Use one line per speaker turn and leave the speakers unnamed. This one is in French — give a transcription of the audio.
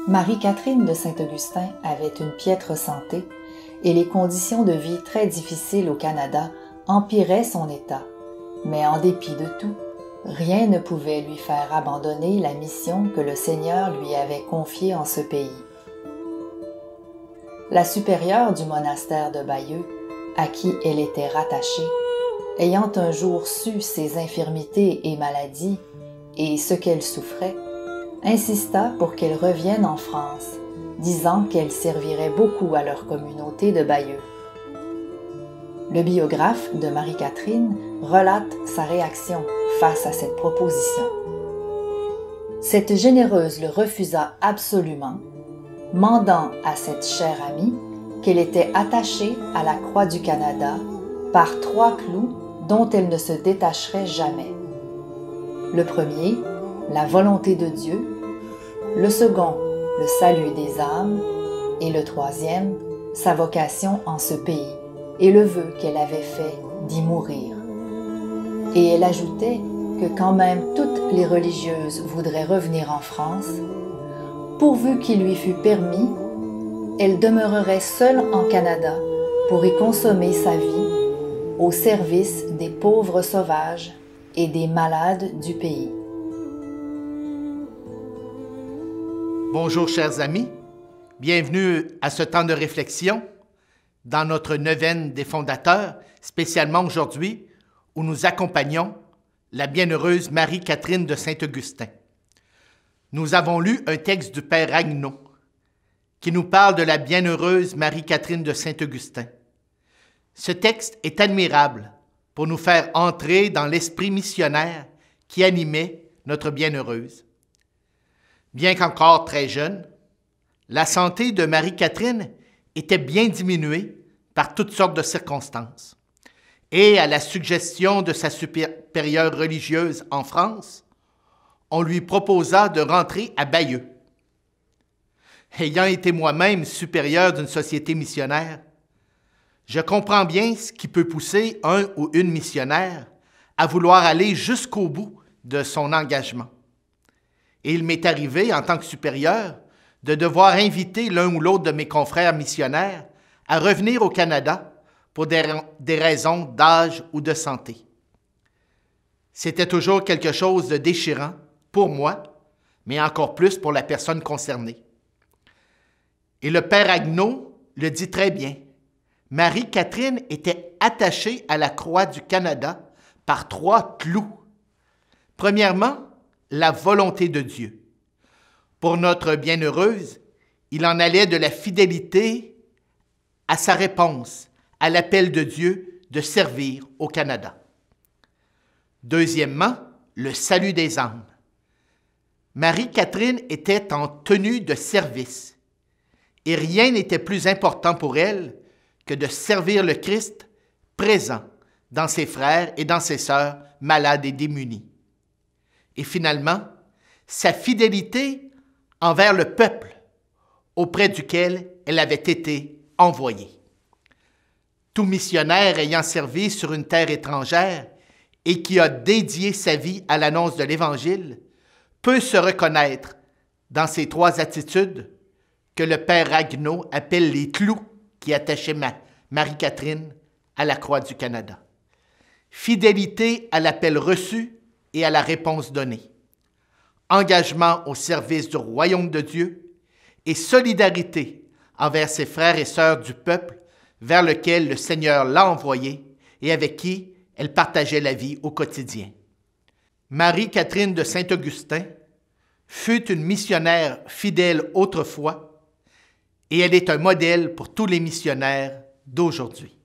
Marie-Catherine de Saint-Augustin avait une piètre santé et les conditions de vie très difficiles au Canada empiraient son état. Mais en dépit de tout, rien ne pouvait lui faire abandonner la mission que le Seigneur lui avait confiée en ce pays. La supérieure du monastère de Bayeux, à qui elle était rattachée, ayant un jour su ses infirmités et maladies et ce qu'elle souffrait, insista pour qu'elle revienne en France, disant qu'elle servirait beaucoup à leur communauté de Bayeux. Le biographe de Marie-Catherine relate sa réaction face à cette proposition. Cette généreuse le refusa absolument, mandant à cette chère amie qu'elle était attachée à la croix du Canada par 3 clous dont elle ne se détacherait jamais. Le premier, la volonté de Dieu, le second, le salut des âmes, et le troisième, sa vocation en ce pays, et le vœu qu'elle avait fait d'y mourir. Et elle ajoutait que quand même toutes les religieuses voudraient revenir en France, pourvu qu'il lui fût permis, elle demeurerait seule en Canada pour y consommer sa vie au service des pauvres sauvages et des malades du pays.
Bonjour chers amis, bienvenue à ce temps de réflexion dans notre neuvaine des fondateurs, spécialement aujourd'hui où nous accompagnons la bienheureuse Marie-Catherine de Saint-Augustin. Nous avons lu un texte du Père Agneau qui nous parle de la bienheureuse Marie-Catherine de Saint-Augustin. Ce texte est admirable pour nous faire entrer dans l'esprit missionnaire qui animait notre bienheureuse. Bien qu'encore très jeune, la santé de Marie-Catherine était bien diminuée par toutes sortes de circonstances. Et à la suggestion de sa supérieure religieuse en France, on lui proposa de rentrer à Bayeux. Ayant été moi-même supérieur d'une société missionnaire, je comprends bien ce qui peut pousser un ou une missionnaire à vouloir aller jusqu'au bout de son engagement. Et il m'est arrivé, en tant que supérieur, de devoir inviter l'un ou l'autre de mes confrères missionnaires à revenir au Canada pour des raisons d'âge ou de santé. C'était toujours quelque chose de déchirant pour moi, mais encore plus pour la personne concernée. Et le Père Agneau le dit très bien. Marie-Catherine était attachée à la croix du Canada par 3 clous. Premièrement, la volonté de Dieu. Pour notre bienheureuse, il en allait de la fidélité à sa réponse à l'appel de Dieu de servir au Canada. Deuxièmement, le salut des âmes. Marie-Catherine était en tenue de service et rien n'était plus important pour elle que de servir le Christ présent dans ses frères et dans ses sœurs malades et démunis. Et finalement, sa fidélité envers le peuple auprès duquel elle avait été envoyée. Tout missionnaire ayant servi sur une terre étrangère et qui a dédié sa vie à l'annonce de l'Évangile peut se reconnaître dans ces 3 attitudes que le Père Agneau appelle les clous qui attachaient Marie-Catherine à la croix du Canada. Fidélité à l'appel reçu et à la réponse donnée. Engagement au service du royaume de Dieu et solidarité envers ses frères et sœurs du peuple vers lequel le Seigneur l'a envoyé et avec qui elle partageait la vie au quotidien. Marie-Catherine de Saint-Augustin fut une missionnaire fidèle autrefois et elle est un modèle pour tous les missionnaires d'aujourd'hui.